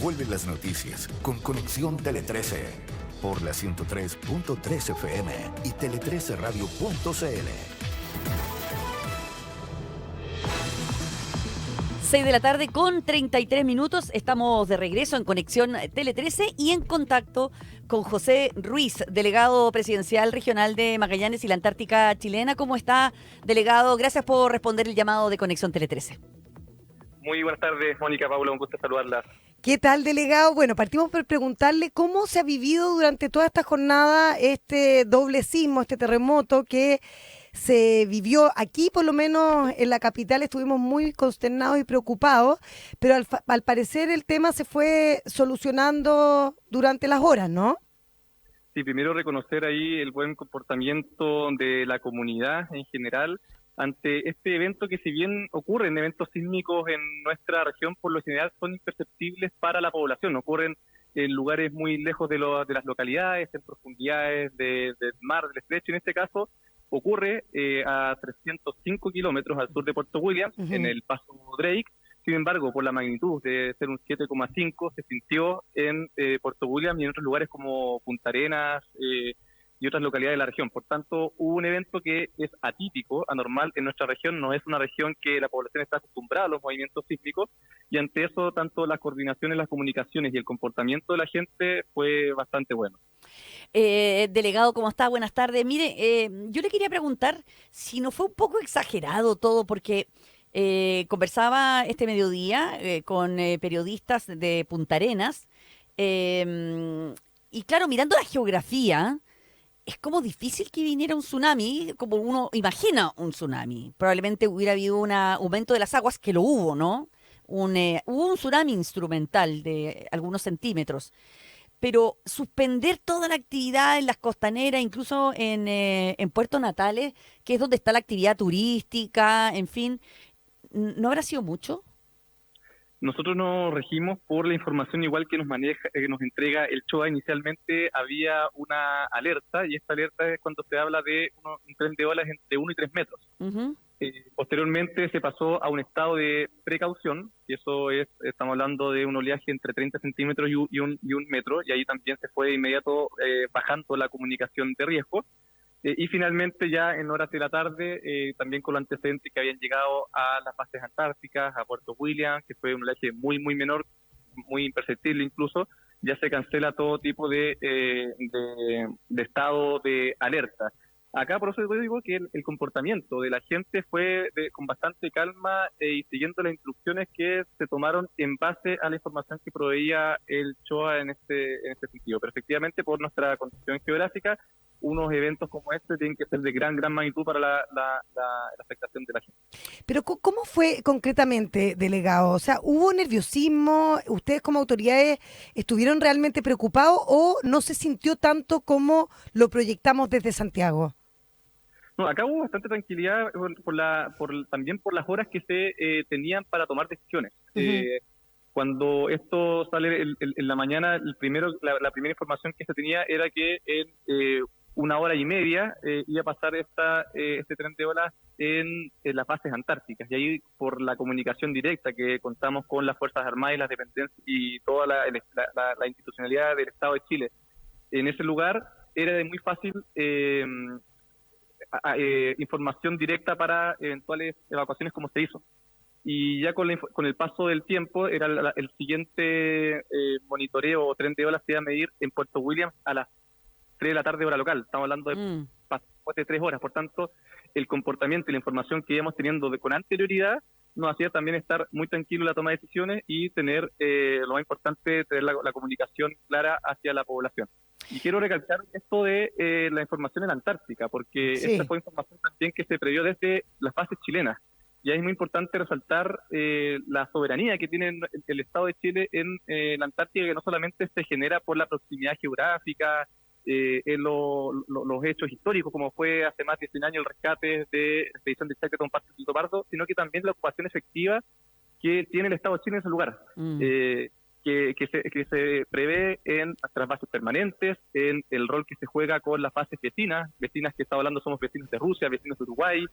vuelven las noticias con Conexión Tele 13 por la 103.3 FM y tele13radio.cl. 6 de la tarde con 33 minutos. Estamos de regreso en Conexión Tele 13 y en contacto con José Ruiz, delegado presidencial regional de Magallanes y la Antártica chilena. ¿Cómo está, delegado? Gracias por responder el llamado de Conexión Tele 13. Muy buenas tardes, Mónica, Paula, un gusto saludarla. ¿Qué tal, delegado? Bueno, partimos por preguntarle cómo se ha vivido durante toda esta jornada este doble sismo, este terremoto que se vivió aquí, por lo menos en la capital. Estuvimos muy consternados y preocupados, pero al parecer el tema se fue solucionando durante las horas, ¿no? Sí, primero reconocer ahí el buen comportamiento de la comunidad en general ante este evento que, si bien ocurren eventos sísmicos en nuestra región, por lo general son imperceptibles para la población. Ocurren en lugares muy lejos de las localidades, en profundidades del mar, del estrecho. En este caso ocurre a 305 kilómetros al sur de Puerto Williams, en el paso Drake. Sin embargo, por la magnitud de ser un 7,5, se sintió en Puerto Williams y en otros lugares como Punta Arenas y otras localidades de la región. Por tanto, hubo un evento que es atípico, anormal en nuestra región. No es una región que la población está acostumbrada a los movimientos sísmicos, y ante eso, tanto las coordinaciones, las comunicaciones y el comportamiento de la gente fue bastante bueno. Delegado, ¿cómo está? Buenas tardes. Mire, yo le quería preguntar si no fue un poco exagerado todo, porque conversaba este mediodía con periodistas de Punta Arenas, y claro, mirando la geografía, es como difícil que viniera un tsunami, como uno imagina un tsunami. Probablemente hubiera habido un aumento de las aguas, que lo hubo, ¿no? Hubo un tsunami instrumental de algunos centímetros. Pero suspender toda la actividad en las costaneras, incluso en Puerto Natales, que es donde está la actividad turística, en fin, ¿no habrá sido mucho? Nosotros nos regimos por la información igual que nos entrega el CHOA. Inicialmente había una alerta, y esta alerta es cuando se habla de un tren de olas entre 1 y 3 metros. Uh-huh. Posteriormente se pasó a un estado de precaución, y eso es, estamos hablando de un oleaje entre 30 centímetros y un metro, y ahí también se fue de inmediato bajando la comunicación de riesgo. Y finalmente, ya en horas de la tarde, también con los antecedentes que habían llegado a las bases antárticas, a Puerto Williams, que fue un oleaje muy, muy menor, muy imperceptible incluso, ya se cancela todo tipo de estado de alerta. Acá, por eso yo digo que el comportamiento de la gente fue con bastante calma y siguiendo las instrucciones que se tomaron en base a la información que proveía el CHOA en este sentido. Pero efectivamente, por nuestra condición geográfica, unos eventos como este tienen que ser de gran magnitud para la afectación de la gente. Pero ¿cómo fue concretamente, delegado? O sea, ¿hubo nerviosismo? ¿Ustedes como autoridades estuvieron realmente preocupados o no se sintió tanto como lo proyectamos desde Santiago? No, acá hubo bastante tranquilidad también por las horas que se tenían para tomar decisiones. Uh-huh. Cuando esto sale en la mañana, la primera información que se tenía era que en 1 hora y media iba a pasar este tren de olas en las bases antárticas, y ahí, por la comunicación directa que contamos con las Fuerzas Armadas y las dependencias y toda la institucionalidad del Estado de Chile en ese lugar, era de muy fácil información directa para eventuales evacuaciones, como se hizo. Y ya con el paso del tiempo, era el siguiente monitoreo o tren de olas se iba a medir en Puerto Williams a las 3 de la tarde hora local. Estamos hablando de 3 horas. Por tanto, el comportamiento y la información que íbamos teniendo con anterioridad nos hacía también estar muy tranquilos en la toma de decisiones y tener, lo más importante, tener la comunicación clara hacia la población. Y quiero recalcar esto de la información en la Antártica, porque sí, esta fue información también que se previó desde las bases chilenas. Y es muy importante resaltar la soberanía que tiene el Estado de Chile en la Antártica, que no solamente se genera por la proximidad geográfica, en los hechos históricos, como fue hace más de 100 años el rescate de la expedición de Shackleton Pardo, sino que también la ocupación efectiva que tiene el Estado de Chile en ese lugar. Que se prevé en nuestras bases permanentes, en el rol que se juega con las bases vecinas que estaba hablando, somos vecinos de Rusia, vecinos de Uruguay,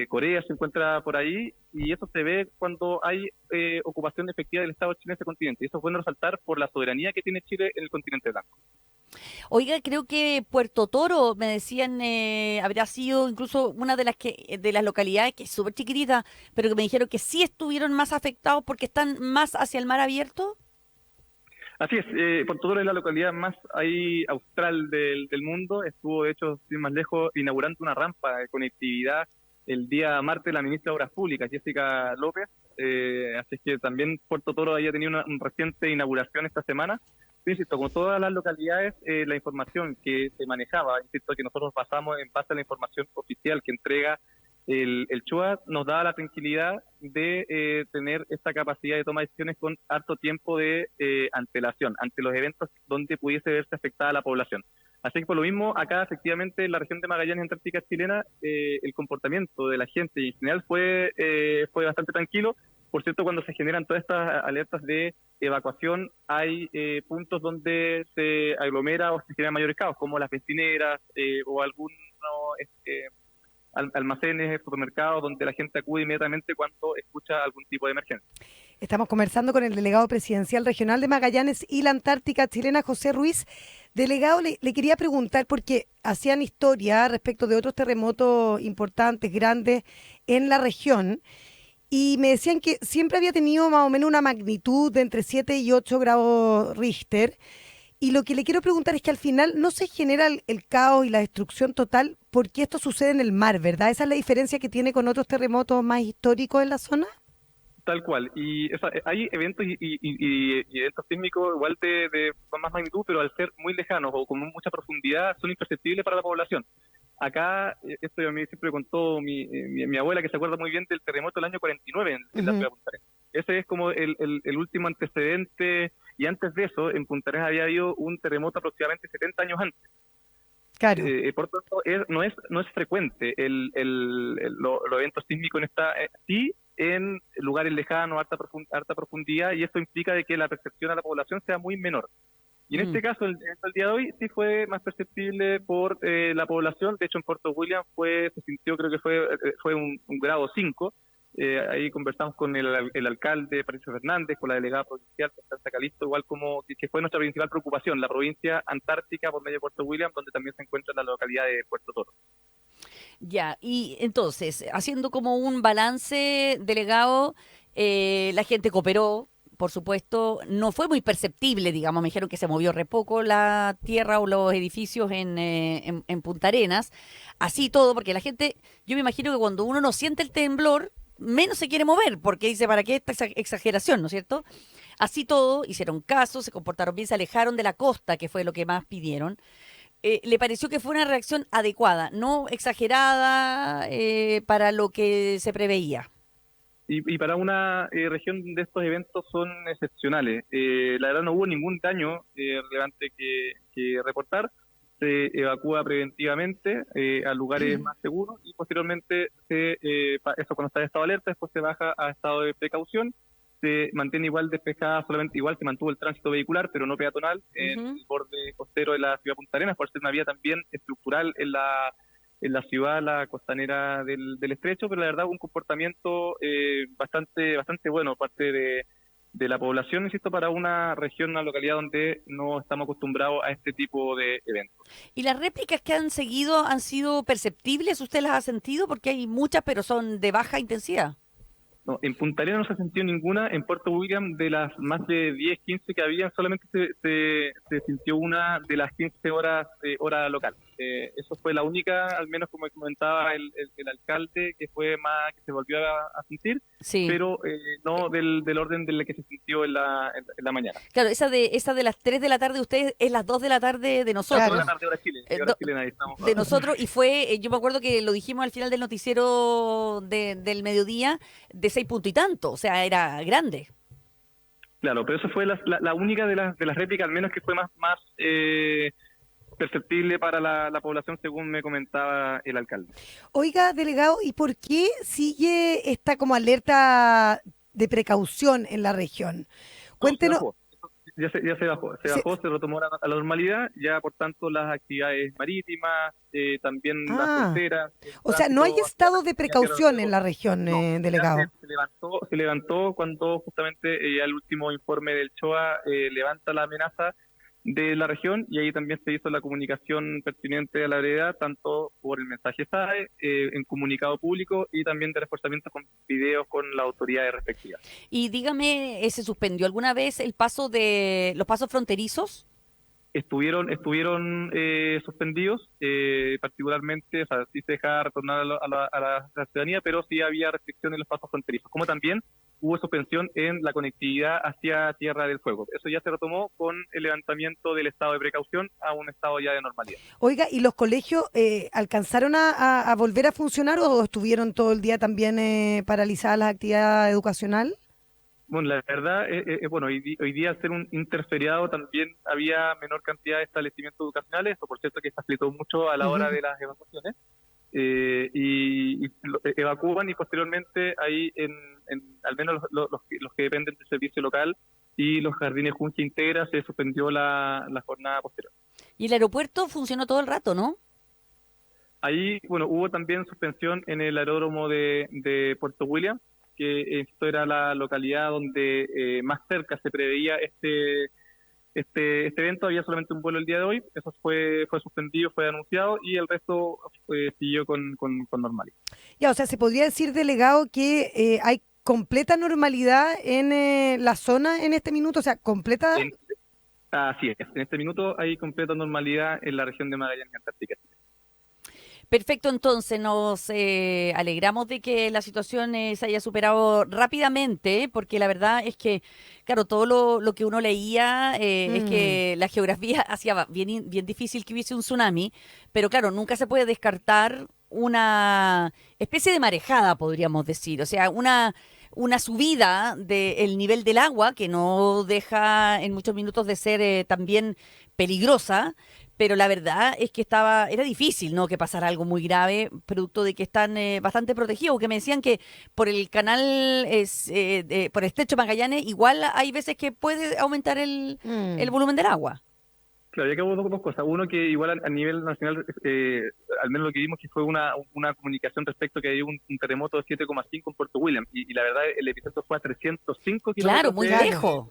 Corea se encuentra por ahí, y eso se ve cuando hay ocupación efectiva del Estado de Chile en ese continente. Y eso es bueno resaltar por la soberanía que tiene Chile en el continente blanco. Oiga, creo que Puerto Toro, me decían, habría sido incluso una de las localidades que es súper chiquitita, pero que me dijeron que sí estuvieron más afectados porque están más hacia el mar abierto. Así es, Puerto Toro es la localidad más ahí austral del mundo. Estuvo, de hecho, sin más lejos, inaugurando una rampa de conectividad el día martes la ministra de Obras Públicas, Jessica López. Así es que también Puerto Toro haya tenido una reciente inauguración esta semana. Insisto, como todas las localidades, la información que se manejaba, insisto, que nosotros pasamos en base a la información oficial que entrega el CHUA, nos da la tranquilidad de tener esta capacidad de toma de decisiones con harto tiempo de antelación ante los eventos donde pudiese verse afectada la población. Así que por lo mismo, acá efectivamente en la región de Magallanes, Antártica chilena, el comportamiento de la gente y en general fue bastante tranquilo. Por cierto, cuando se generan todas estas alertas de evacuación, hay puntos donde se aglomera o se generan mayores caos, como las bencineras o algunos almacenes, supermercados, donde la gente acude inmediatamente cuando escucha algún tipo de emergencia. Estamos conversando con el delegado presidencial regional de Magallanes y la Antártica chilena, José Ruiz. Delegado, le quería preguntar, porque hacían historia respecto de otros terremotos importantes, grandes, en la región, y me decían que siempre había tenido más o menos una magnitud de entre 7 y 8 grados Richter. Y lo que le quiero preguntar es que al final no se genera el caos y la destrucción total porque esto sucede en el mar, ¿verdad? ¿Esa es la diferencia que tiene con otros terremotos más históricos en la zona? Tal cual. Y hay eventos y eventos sísmicos igual de más magnitud, pero al ser muy lejanos o con mucha profundidad son imperceptibles para la población. Acá, esto a mí siempre contó mi abuela, que se acuerda muy bien del terremoto del año 49 en la ciudad de Punta Arenas. Ese es como el último antecedente, y antes de eso, en Punta Arenas había habido un terremoto aproximadamente 70 años antes. Claro. Por lo tanto, no es frecuente los eventos sísmicos sí en lugares lejanos, harta profundidad, y esto implica de que la percepción a la población sea muy menor. Y en este caso, el día de hoy, sí fue más perceptible por la población. De hecho, en Puerto William se sintió, creo que fue un grado 5. Ahí conversamos con el alcalde, Patricio Fernández, con la delegada provincial, Constanza Calisto, igual como que fue nuestra principal preocupación, la provincia antártica por medio de Puerto William, donde también se encuentra la localidad de Puerto Toro. Ya, y entonces, haciendo como un balance, delegado, la gente cooperó, por supuesto, no fue muy perceptible, digamos, me dijeron que se movió re poco la tierra o los edificios en Punta Arenas, así todo, porque la gente, yo me imagino que cuando uno no siente el temblor, menos se quiere mover, porque dice, ¿para qué esta exageración, no es cierto? Así todo, hicieron caso, se comportaron bien, se alejaron de la costa, que fue lo que más pidieron. ¿Le pareció que fue una reacción adecuada, no exagerada para lo que se preveía? Y para una región de estos eventos son excepcionales. La verdad no hubo ningún daño relevante que reportar. Se evacúa preventivamente a lugares más seguros y posteriormente eso cuando está en estado de alerta, después se baja a estado de precaución. Se mantiene igual despejada, igual se mantuvo el tránsito vehicular, pero no peatonal, en el borde costero de la ciudad de Punta Arenas, por ser una vía también estructural en la ciudad, la costanera del estrecho, pero la verdad un comportamiento bastante bueno por parte de la población, insisto, para una región, una localidad donde no estamos acostumbrados a este tipo de eventos. ¿Y las réplicas que han seguido han sido perceptibles? ¿Usted las ha sentido? Porque hay muchas, pero son de baja intensidad. No, en Punta Arenas no se ha sentido ninguna. En Puerto William, de las más de 10, 15 que habían, solamente se sintió una de las 15 horas hora local. Eso fue la única, al menos como comentaba el alcalde, que fue más que se volvió a sentir, sí. Pero no del orden de la que se sintió en la mañana. Claro, esa de las 3 de la tarde de ustedes es las 2 de la tarde de nosotros. Claro. 2 de la tarde hora Chile, hora chilena, ahí estamos. De nosotros, y fue, yo me acuerdo que lo dijimos al final del noticiero del mediodía, de 6 puntos y tanto, o sea, era grande. Claro, pero eso fue la única de las réplicas, al menos que fue más perceptible para la población, según me comentaba el alcalde. Oiga, delegado, ¿y por qué sigue esta como alerta de precaución en la región? Cuéntenos. ya se bajó, se retomó a la normalidad, ya por tanto las actividades marítimas, también las fronteras. O sea, no hay estado de precaución en la región, No, delegado. se levantó cuando justamente el último informe del CHOA levanta la amenaza de la región, y ahí también se hizo la comunicación pertinente a la brevedad, tanto por el mensaje SAE, en comunicado público, y también de reforzamiento con videos con las autoridades respectivas. Y dígame, ¿se suspendió alguna vez el paso de los pasos fronterizos? Estuvieron suspendidos, particularmente, o sea, sí se dejaba retornar a la ciudadanía, pero sí había restricciones en los pasos fronterizos, como también hubo suspensión en la conectividad hacia Tierra del Fuego. Eso ya se retomó con el levantamiento del estado de precaución a un estado ya de normalidad. Oiga, ¿y los colegios alcanzaron a volver a funcionar o estuvieron todo el día también paralizadas las actividades educacionales? Bueno, la verdad, bueno, hoy día, al ser un interferiado, también había menor cantidad de establecimientos educacionales. Eso, por cierto, que facilitó mucho a la hora de las evacuaciones. Y evacúan, y posteriormente ahí, al menos los que dependen del servicio local y los jardines Junji Integra, se suspendió la jornada posterior. Y el aeropuerto funcionó todo el rato, ¿no? Ahí, bueno, hubo también suspensión en el aeródromo de Puerto Williams, que esto era la localidad donde más cerca se preveía este evento. Había solamente un vuelo el día de hoy, eso fue suspendido, fue anunciado, y el resto siguió con normalidad. Ya, o sea, ¿se podría decir, delegado, que hay completa normalidad en la zona en este minuto? O sea, completa... Así es, en este minuto hay completa normalidad en la región de Magallanes, Antártica. Perfecto, entonces nos alegramos de que la situación se haya superado rápidamente, porque la verdad es que, claro, todo lo que uno leía es que la geografía hacía bien difícil que hubiese un tsunami, pero claro, nunca se puede descartar una especie de marejada, podríamos decir, o sea, una subida del nivel del agua que no deja en muchos minutos de ser también peligrosa. Pero la verdad es que era difícil, ¿no?, que pasara algo muy grave, producto de que están bastante protegidos, que me decían que por el canal, por el estrecho Magallanes, igual hay veces que puede aumentar el volumen del agua. Claro, ya que hubo dos cosas. Uno, que igual a nivel nacional, al menos lo que vimos, que fue una comunicación respecto que había un terremoto de 7,5 en Puerto William, y la verdad el epicentro fue a 305 kilómetros. Claro, muy lejos.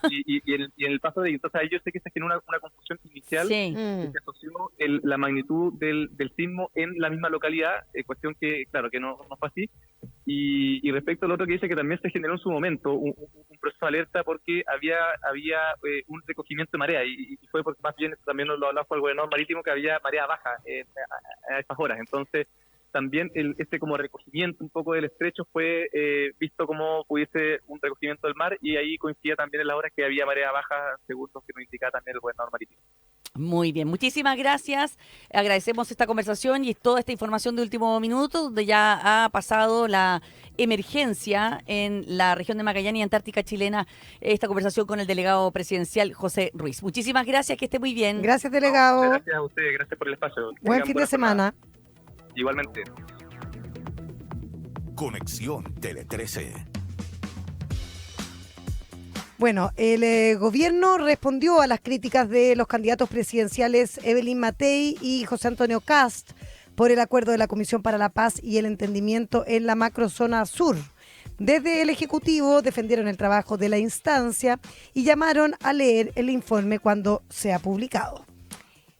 Y en el paso de... Entonces ahí yo sé que se generó una confusión inicial, sí. Que se asoció la magnitud del sismo en la misma localidad, cuestión que, claro, que no fue así. Y respecto al otro que dice, que también se generó en su momento un proceso de alerta, porque había un recogimiento de marea, y fue porque más bien, también lo hablaba con el gobernador marítimo, que había marea baja a esas horas. Entonces también este como recogimiento un poco del estrecho fue visto como pudiese un recogimiento del mar, y ahí coincidía también en las horas que había marea baja, según lo que nos indicaba también el gobernador marítimo. Muy bien, muchísimas gracias. Agradecemos esta conversación y toda esta información de último minuto, donde ya ha pasado la emergencia en la región de Magallanes y Antártica chilena. Esta conversación con el delegado presidencial José Ruiz. Muchísimas gracias, que esté muy bien. Gracias, delegado. Gracias a ustedes, gracias por el espacio. Buen fin de semana. Igualmente. Conexión Tele 13. Bueno, el gobierno respondió a las críticas de los candidatos presidenciales Evelyn Matei y José Antonio Kast por el acuerdo de la Comisión para la Paz y el Entendimiento en la macrozona sur. Desde el Ejecutivo defendieron el trabajo de la instancia y llamaron a leer el informe cuando sea publicado.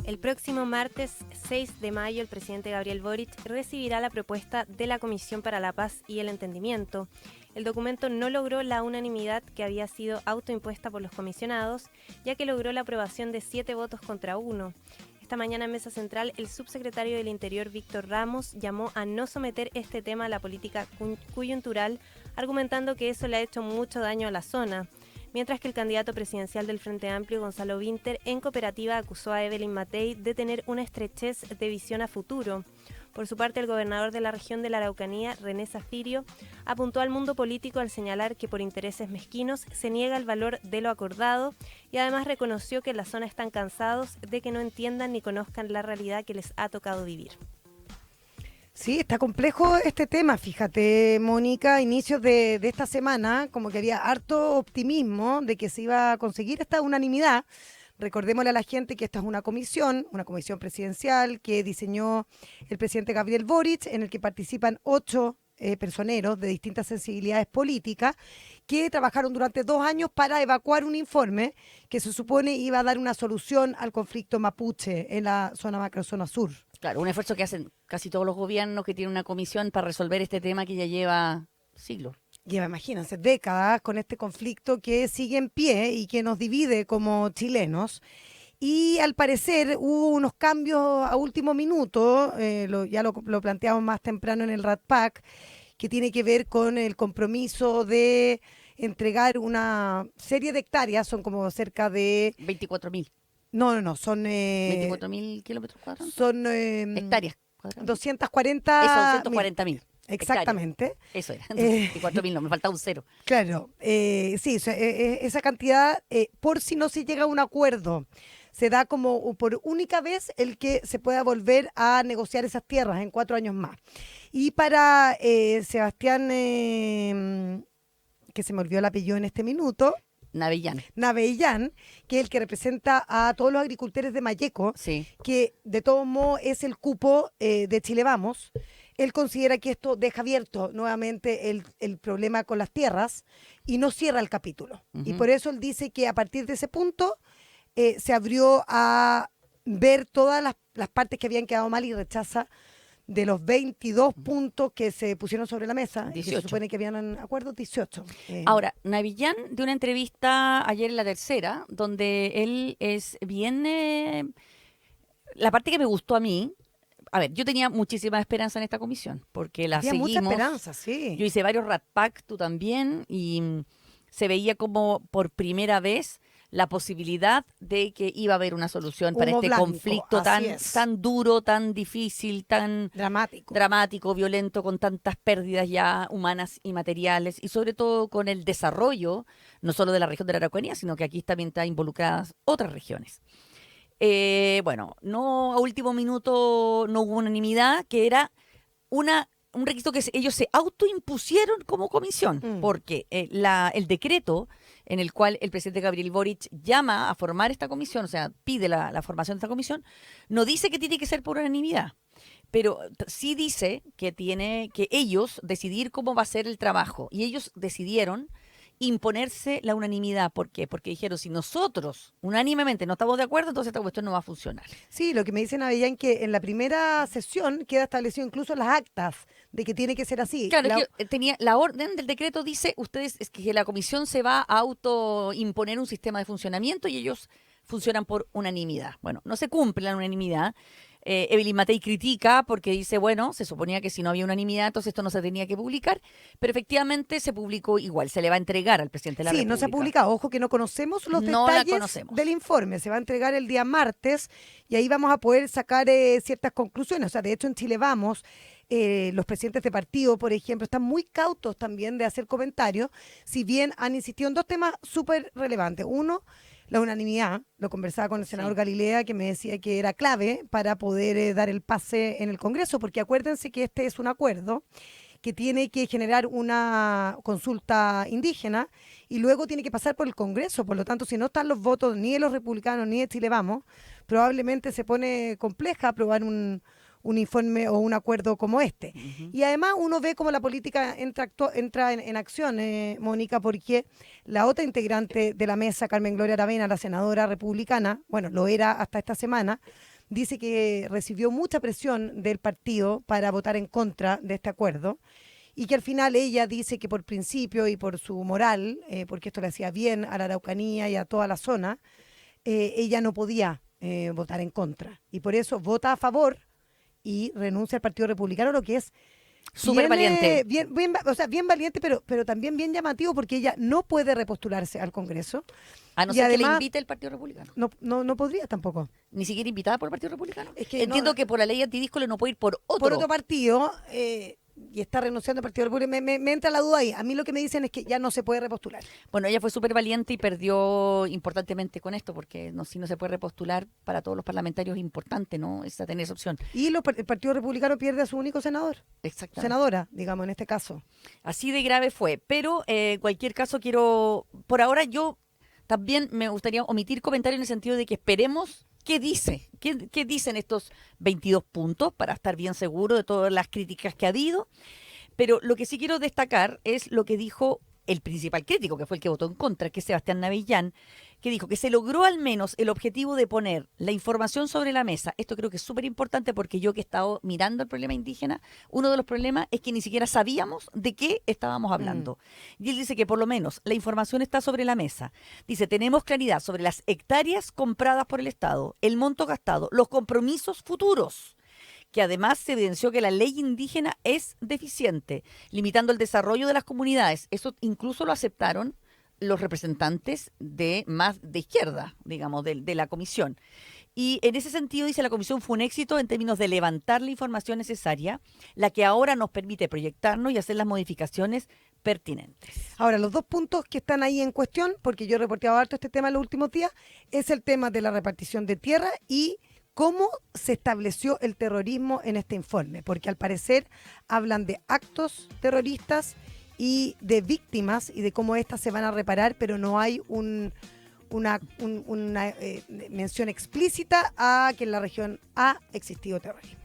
El próximo martes 6 de mayo, el presidente Gabriel Boric recibirá la propuesta de la Comisión para la Paz y el Entendimiento. El documento no logró la unanimidad que había sido autoimpuesta por los comisionados, ya que logró la aprobación de 7 votos contra 1. Esta mañana en Mesa Central, el subsecretario del Interior, Víctor Ramos, llamó a no someter este tema a la política coyuntural, argumentando que eso le ha hecho mucho daño a la zona. Mientras que el candidato presidencial del Frente Amplio, Gonzalo Vinter, en cooperativa acusó a Evelyn Matei de tener una estrechez de visión a futuro. Por su parte, el gobernador de la región de la Araucanía, René Zafirio, apuntó al mundo político al señalar que por intereses mezquinos se niega el valor de lo acordado, y además reconoció que en la zona están cansados de que no entiendan ni conozcan la realidad que les ha tocado vivir. Sí, está complejo este tema, fíjate, Mónica, inicios de esta semana, como que había harto optimismo de que se iba a conseguir esta unanimidad. Recordémosle a la gente que esta es una comisión presidencial que diseñó el presidente Gabriel Boric, en el que participan 8 personeros de distintas sensibilidades políticas que trabajaron durante 2 años para evacuar un informe que se supone iba a dar una solución al conflicto mapuche en la macrozona sur. Claro, un esfuerzo que hacen casi todos los gobiernos que tienen una comisión para resolver este tema que ya lleva siglos. Lleva, imagínense, décadas con este conflicto que sigue en pie y que nos divide como chilenos. Y al parecer hubo unos cambios a último minuto, ya lo planteamos más temprano en el RATPAC, que tiene que ver con el compromiso de entregar una serie de hectáreas, son como cerca de... 24.000. No, son... 24.000 kilómetros cuadrados. Son... Hectáreas cuadradas. 240... Eso, 240.000. Exactamente. Eso era, 24.000, no, me faltaba un cero. Claro, sí, esa cantidad, por si no se llega a un acuerdo, se da como por única vez el que se pueda volver a negociar esas tierras en 4 años más. Y para Sebastián, que se me olvidó el apellido en este minuto, Navellán, que es el que representa a todos los agricultores de Malleco, sí, que de todos modos es el cupo de Chile Vamos. Él considera que esto deja abierto nuevamente el problema con las tierras y no cierra el capítulo. Uh-huh. Y por eso él dice que a partir de ese punto se abrió a ver todas las partes que habían quedado mal y rechaza de los 22 puntos que se pusieron sobre la mesa, 18. que se supone que habían acuerdos, 18. Ahora, Navillán dio una entrevista ayer en La Tercera, donde él es bien... la parte que me gustó a mí, a ver, yo tenía muchísima esperanza en esta comisión, porque la había seguimos. Mucha esperanza, sí. Yo hice varios RATPAC, tú también, y se veía como por primera vez la posibilidad de que iba a haber una solución para Humo este blanco, conflicto así tan duro, tan difícil, tan dramático, violento, con tantas pérdidas ya humanas y materiales, y sobre todo con el desarrollo, no solo de la región de la Araucanía, sino que aquí también están involucradas otras regiones. Bueno, no a último minuto no hubo unanimidad, que era un requisito que ellos se autoimpusieron como comisión, porque el decreto en el cual el presidente Gabriel Boric llama a formar esta comisión, o sea, pide la formación de esta comisión, no dice que tiene que ser por unanimidad, pero sí dice que tiene que ellos decidir cómo va a ser el trabajo, y ellos decidieron imponerse la unanimidad. ¿Por qué? Porque dijeron, si nosotros unánimemente no estamos de acuerdo, entonces esta cuestión no va a funcionar. Sí, lo que me dicen Avellán que en la primera sesión queda establecido incluso las actas de que tiene que ser así. Claro, que tenía la orden del decreto dice, es que la comisión se va a autoimponer un sistema de funcionamiento y ellos funcionan por unanimidad. Bueno, no se cumple la unanimidad. Evelyn Matei critica porque dice, bueno, se suponía que si no había unanimidad, entonces esto no se tenía que publicar, pero efectivamente se publicó igual, se le va a entregar al presidente de la República. Sí, no se ha publicado, ojo que no conocemos los detalles del informe, se va a entregar el día martes y ahí vamos a poder sacar ciertas conclusiones. O sea, de hecho en Chile Vamos, los presidentes de partido, por ejemplo, están muy cautos también de hacer comentarios, si bien han insistido en 2 temas súper relevantes. Uno, la unanimidad, lo conversaba con el senador Galilea, que me decía que era clave para poder dar el pase en el Congreso, porque acuérdense que este es un acuerdo que tiene que generar una consulta indígena y luego tiene que pasar por el Congreso. Por lo tanto, si no están los votos ni de los republicanos ni de Chile Vamos, probablemente se pone compleja aprobar un informe o un acuerdo como este. Uh-huh. Y además uno ve cómo la política entra en acción, Mónica, porque la otra integrante de la mesa, Carmen Gloria Aravena, la senadora republicana, bueno, lo era hasta esta semana, dice que recibió mucha presión del partido para votar en contra de este acuerdo y que al final ella dice que por principio y por su moral, porque esto le hacía bien a la Araucanía y a toda la zona, ella no podía votar en contra. Y por eso vota a favor y renuncia al Partido Republicano, lo que es súper valiente. Bien valiente, pero también bien llamativo, porque ella no puede repostularse al Congreso. A no ser que le invite el Partido Republicano. No podría tampoco. Ni siquiera invitada por el Partido Republicano. Es que entiendo que por la ley antidíscole no puede ir por otro. Por otro partido. y está renunciando al Partido Republicano. Me entra la duda ahí. A mí lo que me dicen es que ya no se puede repostular. Bueno, ella fue súper valiente y perdió importantemente con esto, porque si no se puede repostular para todos los parlamentarios es importante, ¿no? Tener esa opción. Y el Partido Republicano pierde a su único senador. Exactamente. Senadora, digamos, en este caso. Así de grave fue. Pero en cualquier caso por ahora yo también me gustaría omitir comentarios en el sentido de que esperemos qué dicen estos 22 puntos para estar bien seguro de todas las críticas que ha habido. Pero lo que sí quiero destacar es lo que dijo el principal crítico, que fue el que votó en contra, que es Sebastián Navellán, que dijo que se logró al menos el objetivo de poner la información sobre la mesa. Esto creo que es súper importante porque yo que he estado mirando el problema indígena, uno de los problemas es que ni siquiera sabíamos de qué estábamos hablando. Y él dice que por lo menos la información está sobre la mesa. Dice, tenemos claridad sobre las hectáreas compradas por el Estado, el monto gastado, los compromisos futuros, que además se evidenció que la ley indígena es deficiente, limitando el desarrollo de las comunidades. Eso incluso lo aceptaron los representantes de izquierda, digamos, de la comisión. Y en ese sentido, dice, la comisión fue un éxito en términos de levantar la información necesaria, la que ahora nos permite proyectarnos y hacer las modificaciones pertinentes. Ahora, los dos puntos que están ahí en cuestión, porque yo he reporteado harto este tema en los últimos días, es el tema de la repartición de tierra y cómo se estableció el terrorismo en este informe, porque al parecer hablan de actos terroristas y de víctimas y de cómo éstas se van a reparar, pero no hay una mención explícita a que en la región ha existido terrorismo.